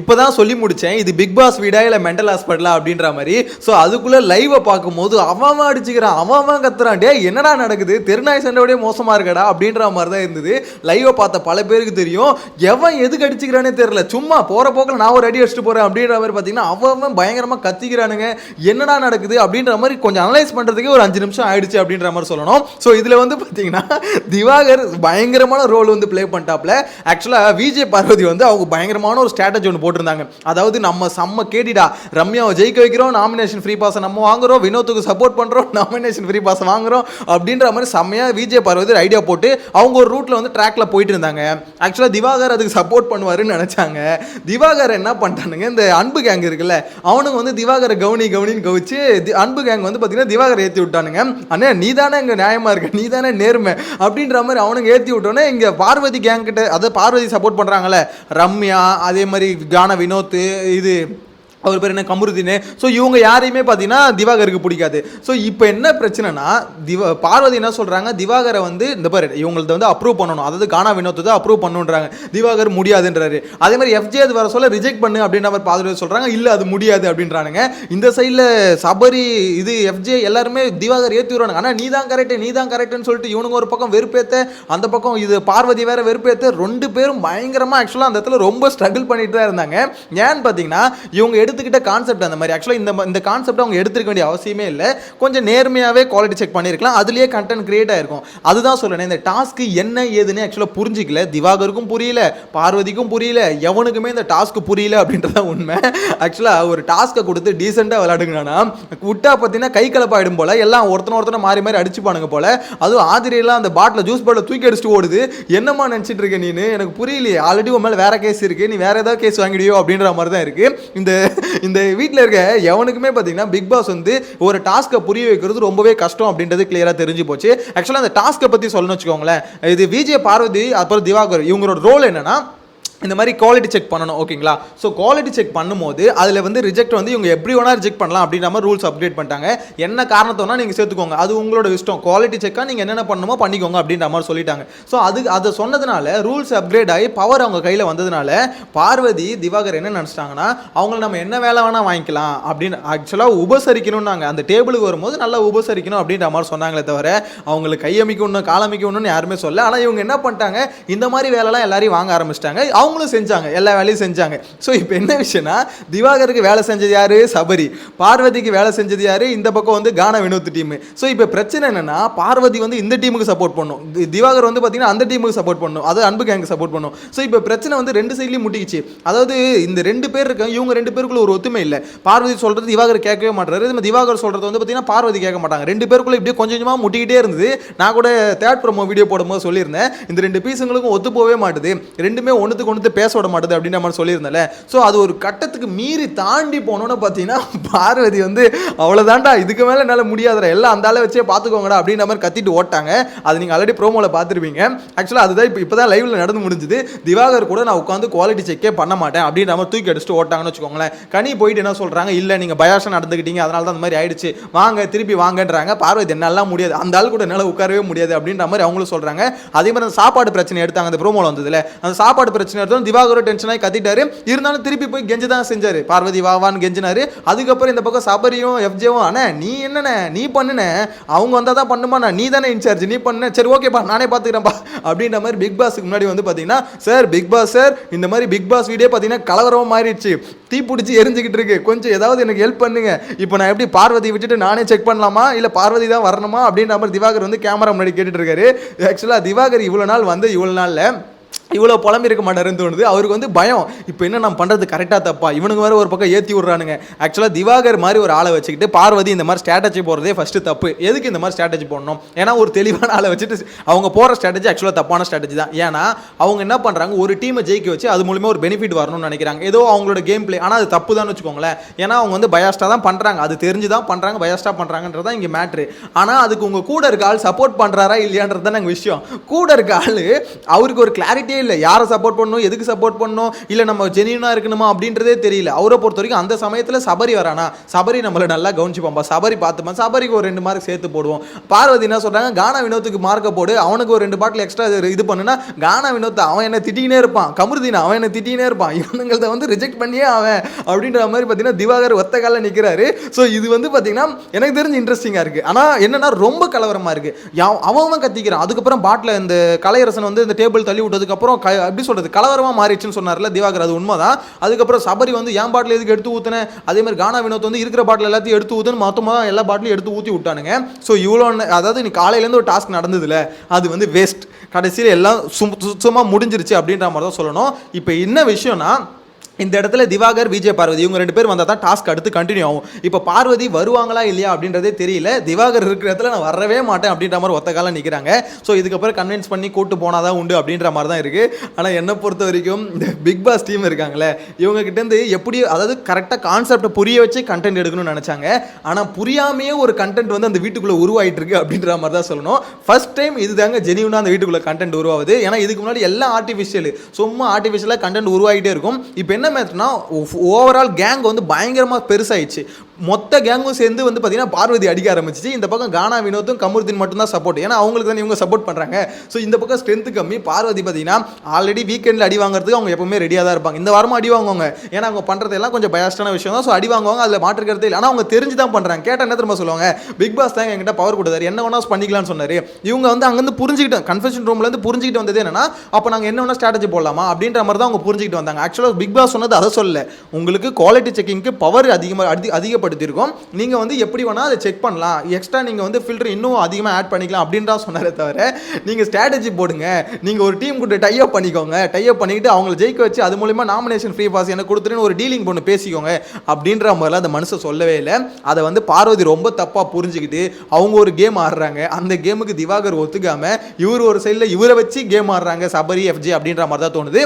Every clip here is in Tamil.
இப்பதான் சொல்லி முடிச்சேன் இது பிக் பாஸ் வீடா இல்ல மென்டல் ஹாஸ்பிட்டலா அப்படின்ற மாதிரி. ஸோ அதுக்குள்ள லைவ பார்க்கும்போது அவன் அடிச்சுக்கிறான், அவன் கத்துறான், டே என்னடா நடக்குது, தெருநாய் சண்டையோட மோசமா இருக்கடா அப்படின்ற மாதிரி தான் இருந்தது. லைவ பார்த்த பல பேருக்கு தெரியும் எவன் எதுக்கு அடிச்சுக்கிறானே தெரியல. சும்மா போற போக்கில் நான் ஒரு அடி அடிச்சுட்டு போறேன் அப்படின்ற மாதிரி பார்த்தீங்கன்னா அவன் பயங்கரமா கத்திக்கிறானுங்க. என்னடா நடக்குது அப்படின்ற மாதிரி கொஞ்சம் அனலைஸ் பண்றதுக்கு ஒரு 5 நிமிஷம் ஆயிடுச்சு அப்படின்ற மாதிரி சொல்லணும். ஸோ இதுல வந்து பார்த்தீங்கன்னா திவாகர் பயங்கரமான ரோல் வந்து பிளே பண்ணிட்டாப்ல. ஆக்சுவலா விஜய் பார்வதி வந்து அவங்க பயங்கரமான ஒரு ஸ்ட்ராட்டஜி ஒன்று போட்டிருந்தாங்க. அதாவது நம்ம செம்ம கேடிடா, ரம்யாவை ஜெயிக்க வைக்கிறோம், நாமினேஷன் ஃப்ரீ பாஸ் நம்ம வாங்குறோம், வினோத்துக்கு சப்போர்ட் பண்றோம், நாமினேஷன் ஃப்ரீ பாஸ் வாங்குறோம் அப்படின்ற மாதிரி செம்மையா விஜய் பார்வதி ஐடியா போட்டு அவங்க ஒரு ரூட்ல வந்து ட்ராக்ல போயிட்டு இருந்தாங்க. ஆக்சுவலா திவாகர் அதுக்கு சப்போர்ட் பண்ணுவாருன்னு நினைச்சாங்க. திவாகர் என்ன பண்ணிட்டானுங்க, இந்த அன்பு கேங் இருக்குல்ல அவனுங்க வந்து திவாகரை கவனின்னு கவிச்சு அன்பு கேங் வந்து பார்த்தீங்கன்னா திவாகரை ஏற்றி விட்டானுங்க. அண்ணே நீ தானே இங்கே நியாயமா இருக்க, நீ தானே நேர்மை அப்படின்ற மாதிரி அவனுங்க ஏற்றி விட்டோன்னே இங்கே பார்வதி கேங் கிட்ட, அதை பார்வதி சப்போர்ட் பண்ணுறாங்கல்ல ரம்யா, அதே மாதிரி கான வினோத், இது அவர் பேர் என்ன கமருதீன். ஸோ இவங்க யாரையுமே பார்த்தீங்கன்னா திவாகருக்கு பிடிக்காது. ஸோ இப்போ என்ன பிரச்சனைனா பார்வதி என்ன சொல்கிறாங்க, திவாகரை வந்து இந்த பேர் இவங்கள்ட்ட வந்து அப்ரூவ் பண்ணணும், அதாவது கானா வினோத்தை தான் அப்ரூவ் பண்ணுன்றாங்க. திவாகர் முடியாதுன்றாரு. அதே மாதிரி எஃப்ஜே அது வர சொல்ல ரிஜெக்ட் பண்ணு அப்படின்ற மாதிரி பார்வதி சொல்கிறாங்க, இல்லை அது முடியாது அப்படின்றானுங்க. இந்த சைடில் சபரி இது எஃப்ஜே எல்லாருமே திவாகர் ஏற்றி விடுறாங்க. ஆனால் நீ தான் கரெக்டுன்னு சொல்லிட்டு இவனுங்க ஒரு பக்கம் வெறுப்பேற்ற, அந்த பக்கம் இது பார்வதி வேற வெறுப்பேற்ற, 2 பேரும் பயங்கரமாக ஆக்சுவலாக அந்த இடத்துல ரொம்ப ஸ்ட்ரகிள் பண்ணிட்டு தான் இருந்தாங்க. ஏன்னு பார்த்தீங்கன்னா இவங்க எடுத்துக்கிட்ட கான்செப்ட் அந்த மாதிரி. ஆக்சுவலாக இந்த கான்செப்ட் அவங்க எடுத்துக்க வேண்டிய அவசியமே இல்லை. கொஞ்சம் நேர்மையாகவே குவாலிட்டி செக் பண்ணியிருக்கலாம், அதுலேயே கண்டென்ட் கிரியேட் ஆயிருக்கும். அதுதான் சொல்றேன், இந்த டாஸ்க்கு என்ன ஏதுன்னு ஆக்சுவலாக புரிஞ்சிக்கல. திவாகருக்கும் புரியல, பார்வதிக்கும் புரியல, எவனுக்குமே இந்த டாஸ்க்கு புரியல அப்படின்றத உண்மை. ஆக்சுவலாக ஒரு டாஸ்க்கை கொடுத்து டீசெண்டாக விளையாடுங்கன்னா விட்டா பார்த்தீங்கன்னா கை கலப்பாயிடும் போல, எல்லாம் ஒருத்தனை மாறி அடிச்சுப்பானுங்க போல. அதுவும் ஆதிரியெல்லாம் அந்த பாட்டில் ஜூஸ் பாட்டில் தூக்கி அடிச்சுட்டு ஓடுது. என்னம்மா நினச்சிட்டு இருக்க நீனு, எனக்கு புரியலையே, ஆல்ரெடி உன் மேலே வேற கேஸ் இருக்கு, நீ வேற ஏதாவது கேஸ் வாங்கிடுயோ அப்படின்ற மாதிரி தான் இருக்கு. இந்த வீட்டில் இருக்க எவனுக்குமே பார்த்தீங்கன்னா பிக் பாஸ் வந்து ஒரு டாஸ்க்கை புரிய வைக்கிறது ரொம்பவே கஷ்டம் அப்படின்றது கிளியராக தெரிஞ்சு போச்சு. ஆக்சுவலாக அந்த டாஸ்க்கை பற்றி சொல்லணும்னு வச்சுக்கோங்களேன், இது விஜய் பார்வதி அப்புறம் திவாகர் இவங்களோட ரோல் என்னன்னா இந்த மாதிரி குவாலிட்டி செக் பண்ணணும், ஓகேங்களா. ஸோ குவாலிட்டி செக் பண்ணும்போது அதில் வந்து ரிஜெக்ட் வந்து இவங்க எப்படி வேணா ரிஜெக்ட் பண்ணலாம் அப்படின்ற மாதிரி ரூல்ஸ் அப்டேட் பண்ணிட்டாங்க. என்ன காரணத்தோனா நீங்கள் சேர்த்துக்கோங்க, அது உங்களோட இஷ்டம், குவாலிட்டி செக்காக நீங்கள் என்னென்ன பண்ணணுமோ பண்ணிக்கோங்க அப்படின்ற மாதிரி சொல்லிட்டாங்க. ஸோ அதை சொன்னதுனால ரூல்ஸ் அப்கிரேட் ஆகி பவர் அவங்க கையில் வந்ததுனால பார்வதி திவாகர் என்ன நினச்சிட்டாங்கன்னா அவங்கள நம்ம என்ன வேலை வேணால் வாங்கிக்கலாம் அப்படின்னு ஆக்சுவலாக உபசரிக்கணும்னாங்க. அந்த டேபிளுக்கு வரும்போது நல்லா உபசரிக்கணும் அப்படின்ற மாதிரி சொன்னாங்களே தவிர அவங்களுக்கு கையமைக்கணும் காலமைக்கணும்னு யாருமே சொல்ல. ஆனால் இவங்க என்ன பண்ணிட்டாங்க, இந்த மாதிரி வேலைலாம் எல்லாரையும் வாங்க ஆரம்பிச்சிட்டாங்க. அவங்களும் செஞ்சாங்க, எல்லா வேலையும் செஞ்சாங்க. ஸோ இப்போ என்ன விஷயம்னா திவாகருக்கு வேலை செஞ்சது யாரு, சபரி. பார்வதிக்கு வேலை செஞ்சது யாரு, இந்த பக்கம் வந்து கானா வினோத் டீம். ஸோ இப்போ பிரச்சனை என்னன்னா பார்வதி வந்து இந்த டீமுக்கு சப்போர்ட் பண்ணும், திவாகர் வந்து பார்த்தீங்கன்னா அந்த டீமுக்கு சப்போர்ட் பண்ணும், அது அன்பு கேங்கு சப்போர்ட் பண்ணும். ஸோ இப்போ பிரச்சனை வந்து 2 சைட்லையும் முட்டிக்கிச்சு. அதாவது இந்த 2 பேர் இருக்காங்க, இவங்க 2 பேருக்குள்ள ஒரு ஒத்துமை இல்லை. பார்வதி சொல்றது திவாகர் கேட்கவே மாட்டாரு, திவாகர் சொல்றது வந்து பார்த்தீங்கன்னா பார்வதி கேட்க மாட்டாங்க. 2 பேருக்குள்ள இப்படியே கொஞ்சம் கொஞ்சமாக முட்டிக்கிட்டே இருந்தது. நான் கூட தேர்ட் ப்ரோமோ வீடியோ போடும்போது சொல்லியிருந்தேன், இந்த 2 பீஸுங்களுக்கும் ஒத்து போவே மாட்டுது, ரெண்டுமே ஒன்றுத்துக்கு ஒன்று பேச விட மாட்டுது அப்படின்ற மாதிரி சொல்லியிருந்தேன். ஸோ அது ஒரு கட்டத்துக்கு மீறி தாண்டி போனோன்னு பார்த்தீங்கன்னா பார்வதி வந்து அவ்வளோதான்டா, இதுக்கு மேலே என்னால் முடியாதுடா, எல்லாம் அந்த ஆளை வச்சே பார்த்துக்கோங்கடா அப்படின்ற மாதிரி கத்திட்டு ஓட்டாங்க. அது நீங்கள் ஆல்ரெடி ப்ரோமோவில் பார்த்துருப்பீங்க. ஆக்சுவலாக அதுதான் இப்போ தான் லைவில் நடந்து முடிஞ்சுது. திவாகர் கூட நான் உட்காந்து குவாலிட்டி செக்கே பண்ண மாட்டேன் அப்படின்ற மாதிரி தூக்கி அடிச்சுட்டு ஓட்டாங்கன்னு வச்சுக்கோங்களேன். கனி போயிட்டு என்ன சொல்கிறாங்க, இல்லை நீங்கள் பயாஷா நடந்துக்கிட்டீங்க, அதனால தான் அந்த மாதிரி ஆயிடுச்சு, வாங்க திருப்பி வாங்கன்றாங்க. பார்வதி என்னாலாம் முடியாது, அந்த ஆள் கூட என்னால் உட்காரவே முடியாது அப்படின்ற மாதிரி அவங்களும் சொல்கிறாங்க. அதே மாதிரி அந்த சாப்பாடு பிரச்சனை எடுத்தாங்க, அந்த ப்ரோமோவில் வந்ததில்ல, அந்த சாப்பாடு பிரச்சனை எடுத்தோம் திவாகர் டென்ஷனாகி கத்திட்டாரு. இருந்தாலும் திருப்பி போய் கெஞ்சு தான் செஞ்சாரு, பார்வதி வாவான்னு கெஞ்சினாரு. அதுக்கப்புறம் இந்த பக்கம் சபரியும் எஃப்ஜேவும் அண்ணே நீ என்னண்ணே நீ பண்ணுன, அவங்க வந்தால் தான் பண்ணுமா, நீ தானே இன்சார்ஜ், நீ பண்ண, சரி ஓகேப்பா நானே பார்த்துக்கிறேன்ப்பா அப்படின்ற மாதிரி பிக் பாஸுக்கு முன்னாடி வந்து பார்த்தீங்கன்னா சார் பிக் பாஸ் சார் இந்த மாதிரி பிக் பாஸ் வீடியோ பார்த்தீங்கன்னா கலவரமாக மாறிடுச்சு, தீப்பிடிச்சி எரிஞ்சுக்கிட்டு இருக்கு, கொஞ்சம் ஏதாவது எனக்கு ஹெல்ப் பண்ணுங்க, இப்போ நான் எப்படி பார்வதி விட்டுட்டு நானே செக் பண்ணலாமா இல்லை பார்வதி தான் வரணுமா அப்படின்ற மாதிரி திவாகர் வந்து கேமரா முன்னாடி கேட்டுட்டு இருக்காரு. ஆக்சுவலாக திவாகர் இவ்வளோ நாள் வந்து இவ்வளோ நாளில் இவ்வளோ புலம்பி இருக்க மாட்டாருன்னு தோணுது. அவருக்கு வந்து பயம், இப்போ என்ன நம்ம பண்ணுறது கரெக்டாக தப்பா, இவனுக்கு வேறு ஒரு பக்கம் ஏற்றி விட்றானுங்க. ஆக்சுவலாக திவாகர் மாதிரி ஒரு ஆளை வச்சுக்கிட்டு பார்வதி இந்த மாதிரி ஸ்ட்ராட்டஜி போடுறதே ஃபஸ்ட்டு தப்பு. எதுக்கு இந்த மாதிரி ஸ்ட்ராட்டஜி போடணும், ஏன்னா ஒரு தெளிவான ஆளை வச்சுட்டு அவங்க போகிற ஸ்ட்ராட்டஜி ஆக்சுவலாக தப்பான ஸ்ட்ராட்டஜி தான். ஏன்னா அவங்க என்ன பண்ணுறாங்க, ஒரு டீமை ஜெயிக்க வச்சு அது மூலிமா ஒரு பெனிஃபிட் வரணும்னு நினைக்கிறாங்க, ஏதோ அவங்களோட கேம் பிளே. ஆனால் அது தப்பு தான் வச்சுக்கோங்களேன். ஏன்னா அவங்க வந்து பயாஸ்டாக தான் பண்ணுறாங்க, அது தெரிஞ்சு தான் பண்ணுறாங்க, பயாஸ்டாக பண்ணுறாங்கன்றதான் இங்கே மேட்ரு. ஆனால் அதுக்கு உங்கள் கூட இருக்க ஆள் சப்போர்ட் பண்ணுறாரா இல்லையான்றது தான் நாங்கள் விஷயம். கூட இருக்க ஆள் அவருக்கு ஒரு கிளாரிட்டியே இல்லை, யாரை சப்போர்ட் பண்ணணும், எதுக்கு சப்போர்ட் பண்ணணும், இல்லை நம்ம ஜெனியூனாக இருக்கணுமா அப்படின்றதே தெரியல. அவரை பொறுத்த வரைக்கும் அந்த சமயத்தில் சபரி வரானா, சபரி நம்மளை நல்லா கவனிச்சுப்பான்பா, சபரி பார்த்துப்பான், சபரிக்கு ஒரு 2 மார்க் சேர்த்து போடுவோம். பார்வதி என்ன சொல்கிறாங்க, கானா வினோத்துக்கு மார்க்கை போடு, அவனுக்கு ஒரு 2 பாட்டில் எக்ஸ்ட்ரா இது பண்ணுனா, கானா வினோத் அவன் என்ன திட்டினே இருப்பான், கமருதீன் அவன் என்ன திட்டினே இருப்பான், இவனுங்கள வந்து ரிஜெக்ட் பண்ணியே அவன் அப்படின்ற மாதிரி பார்த்தீங்கன்னா திவாகர் ஒத்த காலில் நிற்கிறாரு. ஸோ இது வந்து பார்த்தீங்கன்னா எனக்கு தெரிஞ்சு இன்ட்ரெஸ்டிங்காக இருக்குது. ஆனால் என்னன்னா ரொம்ப கலவரமாக இருக்குது. அவன் கத்திக்கிறான். அதுக்கப்புறம் பாட்டில் இந்த கலையரசன் வந்து இந்த டேபிள் தள்ளி விட்டதுக்கப்புறம் எப்படி சொல்கிறது கலவரமாக மாறிடுச்சுன்னு சொன்னார்ல திவாகர், அது உண்மைதான். அதுக்கப்புறம் சபரி வந்து என் பாட்டில் எதுக்கு எடுத்து ஊற்றினேன், அதே மாதிரி கானா வினோத் வந்து இருக்கிற பாட்டில் எல்லாத்தையும் எடுத்து ஊற்றுன்னு மொத்தமாக எல்லா பாட்டிலையும் எடுத்து ஊற்றி விட்டானுங்க. ஸோ இவ்வளோ அதாவது நீ காலையிலேருந்து ஒரு டாஸ்க் நடந்ததில்ல, அது வந்து வேஸ்ட். கடைசியில் எல்லாம் சும்மா முடிஞ்சிருச்சு அப்படின்ற மாதிரி தான் சொல்லணும். இப்போ என்ன விஷயம்னா, இந்த இடத்துல திவாகர், விஜய் பார்வதி இவங்க 2 பேர் வந்தால் தான் டாஸ்க் அடுத்து கண்டினியூ ஆகும். இப்போ பார்வதி வருவாங்களா இல்லையா அப்படின்றதே தெரியல. திவாகர் இருக்கிற இடத்துல நான் வரவே மாட்டேன் அப்படின்ற மாதிரி ஒத்த காலம் நிற்கிறாங்க. ஸோ இதுக்கப்புறம் கன்வின்ஸ் பண்ணி கூட்டு போனால் தான் உண்டு அப்படின்ற மாதிரி தான் இருக்குது. ஆனால் என்னை பொறுத்த வரைக்கும் இந்த பிக் பாஸ் டீம் இருக்காங்களே, இவங்க கிட்டேருந்து எப்படி அதாவது கரெக்டாக கான்செப்டை புரிய வச்சு கண்டென்ட் எடுக்கணும்னு நினச்சாங்க. ஆனால் புரியாமையே ஒரு கண்டென்ட் வந்து அந்த வீட்டுக்குள்ளே உருவாயிட்டு இருக்கு அப்படின்ற மாதிரி தான் சொல்லணும். ஃபர்ஸ்ட் டைம் இது தாங்க ஜெனியூனாக அந்த வீட்டுக்குள்ளே கண்டென்ட் உருவாகுது. ஏன்னா இதுக்கு முன்னாடி எல்லாம் ஆர்டிஃபிஷியல், சும்மா ஆர்டிஃபிஷியலாக கண்டென்ட் உருவாகிட்டே இருக்கும். இப்போ என்ன மேட்ச்னா ஓவரால் கேங் வந்து பயங்கரமாக பெருசாயிடுச்சு. மொத்த கேங்கும் சேர்ந்து வந்து பார்த்தீங்கன்னா பார்வதி அடிக்க ஆரம்பிச்சிச்சு. இந்த பக்கம் கானா வினோத்தும் கமருதீன் மட்டும்தான் சப்போர்ட், ஏன்னா அவங்களுக்கு தான் இவங்க சப்போர்ட் பண்ணுறாங்க. ஸோ இந்த பக்கம் ஸ்ட்ரென்த்து கம்மி. பார்வதி பார்த்தீங்கன்னா ஆல்ரெடி வீக்கெண்டில் அடி வாங்குறதுக்கு அவங்க எப்பவுமே ரெடியாக தான் இருப்பாங்க. இந்த வாரமும் அடி வாங்குவாங்க, ஏன்னா அவங்க பண்ணுறதெல்லாம் கொஞ்சம் பயாஸ்டான விஷயம் தான். ஸோ அடி வாங்குவாங்க, அதில் மாற்றுக்கிறதே இல்லை. ஆனால் அவங்க தெரிஞ்சு தான் பண்ணுறாங்க. கேட்டால் என்ன திரும்ப சொல்லுவாங்க, பிக் பாஸ் தான் என்கிட்ட பவர் கொடுத்தாரு, என்ன வேணா பண்ணிக்கலாம்னு சொன்னார். இவங்க வந்து அங்கேருந்து புரிஞ்சுக்கிட்டு கன்ஃபெஷன் ரூம்லேருந்து புரிஞ்சுக்கிட்டு வந்தது என்னன்னா, அப்போ நாங்கள் என்ன வேணா ஸ்ட்ராட்டஜி போடலாமா அப்படின்ற மாதிரி தான் அவங்க புரிஞ்சுக்கிட்டு வந்தாங்க. ஆக்சுவலாக பிக் பாஸ் சொன்னது அதை சொல்ல, உங்களுக்கு குவாலிட்டி செக்கிங்க்கு பவர் அதிகப்படுத்தியிருக்கோம், நீங்கள் வந்து எப்படி வேணால் அதை செக் பண்ணலாம், எக்ஸ்ட்ரா நீங்கள் வந்து ஃபில்டர் இன்னும் அதிகமாக ஆட் பண்ணிக்கலாம் அப்படின்றா சொன்னாரே தவிர, நீங்கள் ஸ்ட்ராட்டஜி போடுங்க, நீங்கள் ஒரு டீம் கூட டைப் பண்ணிக்கோங்க, டைப் பண்ணிக்கிட்டு அவங்களை ஜெயிக்க வச்சு அது மூலிமா நாமினேஷன் ஃப்ரீ பாஸ் எனக்கு கொடுத்துருன்னு ஒரு டீலிங் பண்ணி பேசிக்கோங்க அப்படின்ற மாதிரிலாம் அந்த மனுஷன் சொல்லவே இல்லை. அதை வந்து பார்வதி ரொம்ப தப்பாக புரிஞ்சுக்கிட்டு அவங்க ஒரு கேம் ஆடுறாங்க. அந்த கேமுக்கு திவாகர் ஒத்துக்காமல் இவர் ஒரு சைடில் இவரை வச்சு கேம் ஆடுறாங்க, சபரி எஃப்ஜே அப்படின்ற மாதிரி தான் தோணுது.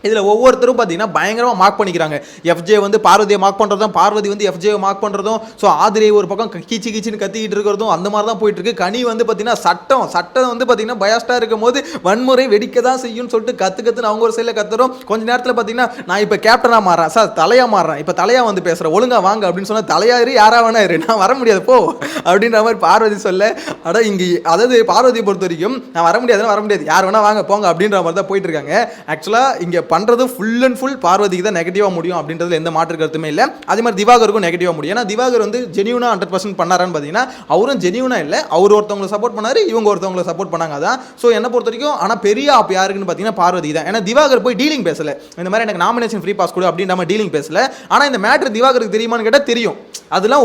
இதில் ஒவ்வொருத்தரும் பார்த்தீங்கன்னா பயங்கரமாக மார்க் பண்ணிக்கிறாங்க. எஃப்ஜே வந்து பார்வதியை மார்க் பண்ணுறதும், பார்வதி வந்து எஃப்ஜேவை மார்க் பண்ணுறதும், ஸோ ஆதிரை ஒரு பக்கம் கீச்சின்னு கத்திக்கிட்டு இருக்கிறதும் அந்த மாதிரி தான் போயிட்டு இருக்கு. கனி வந்து பார்த்தீங்கன்னா சட்டம் வந்து பார்த்தீங்கன்னா பயாஸ்டாக இருக்கும் போது வன்முறை வெடிக்க தான் செய்யும்னு சொல்லிட்டு கத்துன்னு அவங்க ஒரு சைடில் கத்துறோம். கொஞ்ச நேரத்தில் பார்த்தீங்கன்னா நான் இப்போ கேப்டனாக மாறேன் சார், தலையாக மாறுறேன், இப்போ தலையாக வந்து பேசுகிறேன், ஒழுங்காக வாங்க அப்படின்னு சொன்னால் தலையாரு யாரா வேணா இரு, நான் வர முடியாது போ அப்படின்ற மாதிரி பார்வதி சொல்ல, அட இங்கே அதாவது பார்வதியை பொறுத்த வரைக்கும் நான் வர முடியாது, யார் வேணா வாங்க போங்க அப்படின்ற மாதிரி தான் போயிட்டு இருக்காங்க. ஆக்சுவலாக இங்கே பண்ணுறது ஃபுல் அண்ட் ஃபுல் பார்வதிக்கு தான் நெகட்டிவாக முடியும் அப்படின்றதுல எந்த மாற்று கருத்துமே இல்லை. அதே மாதிரி திவாகருக்கும் நெகட்டிவாக முடியும். ஏன்னா திவாகர் வந்து ஜெனியூனா 100% பண்ணாரான்னு பார்த்தீங்கன்னா அவரும் ஜெனியூனா இல்லை, அவர் ஒருத்தவங்களை சப்போர்ட் பண்ணாரு, இவங்க ஒருத்தவங்களை சப்போர்ட் பண்ணாங்க. அதான் ஸோ என்ன பொறுத்த வரைக்கும். ஆனால் பெரிய ஆப் யாருக்குன்னு பார்த்தீங்கன்னா பார்வதி தான். ஏன்னா திவாகர் போய் டீலிங் பேசல, இந்த மாதிரி எனக்கு நாமினேஷன் ஃப்ரீ பாஸ் கொடு அப்படின்ற மாதிரி டீலிங் பேசல. ஆனால் இந்த மேட்ரு திவாகருக்கு தெரியுமான்னு கேட்டால் தெரியும். அதெல்லாம்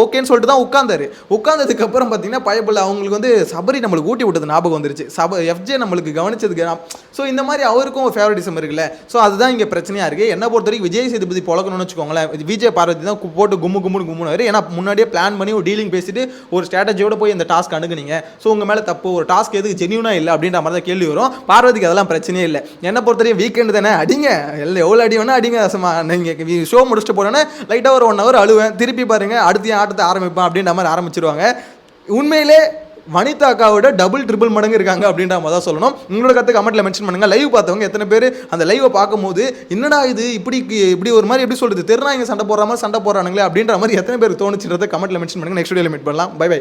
ஓகேன்னு சொல்லிட்டு தான் உட்கார்ந்ததுக்கு அப்புறம் பார்த்தீங்கன்னா பயப்படல, அவங்களுக்கு வந்து சபரி நம்மளுக்கு ஊட்டி விட்டது ஞாபகம் வந்துருச்சு, எஃப்ஜே நம்மளுக்கு கவனிச்சதுக்கு. ஸோ இந்த மாதிரி அவருக்கும் ஒரு ஃபேவரட்டிசம் இருக்குல்ல. ஸோ அதுதான் இங்கே பிரச்சனையாக இருக்குது. என்ன பொறுத்த வரைக்கும் விஜய் சேதுபதி பொழக்கணும்னு வச்சுக்கோங்களேன், விஜய் பார்வதி தான் போட்டு கும்முனாரு. ஏன்னா முன்னாடியே பிளான் பண்ணி ஒரு டீலிங் பேசிட்டு ஒரு ஸ்ட்ராட்டஜியோட போய் இந்த டாஸ்க் அணுகுனீங்க. ஸோ உங்கள் மேலே தப்பு, ஒரு டாஸ்க் எதுக்கு ஜெனியூனா இல்லை அப்படின்ற மாதிரி தான் கேள்வி வரும். பார்வதிக்கு அதெல்லாம் பிரச்சனையே இல்லை. என்ன பொறுத்த வரைக்கும் வீக்கெண்டு தானே, அடிங்க, எவ்வளோ அடி வேணா அடிங்க. நீங்கள் ஷோ முடிச்சுட்டு போனோன்னே லைட்டாக ஒரு 1 hour அழுவேன், திருப்பி பாருங்க அடுத்த ஆட்டத்தை ஆரம்பிப்பேன் அப்படின்ற மாதிரி ஆரம்பிச்சிருவாங்க. உண்மையிலே வனிதா அக்காவோட டபுள் மடங்கு இருக்காங்க அப்படின்ற மாதிரி தான் சொல்லணும். உங்களோட கருத்து கமெண்ட்ல மென்ஷன் பண்ணுங்க. லைவ் பார்த்தவங்க எத்தனை பேர் அந்த லைவை பார்க்கும்போது என்னடா இது இப்படி ஒரு மாதிரி எப்படி சொல்றது தெருநாயங்க சண்டை போடுற மாதிரி சண்டை போடுறானுங்களே அப்படின்ற மாதிரி எத்தனை பேர் தோணுச்சுன்றதை கமெண்ட்ல மென்ஷன் பண்ணுங்க. நெக்ஸ்ட் வீடியோல மீட் பண்ணலாம். Bye by.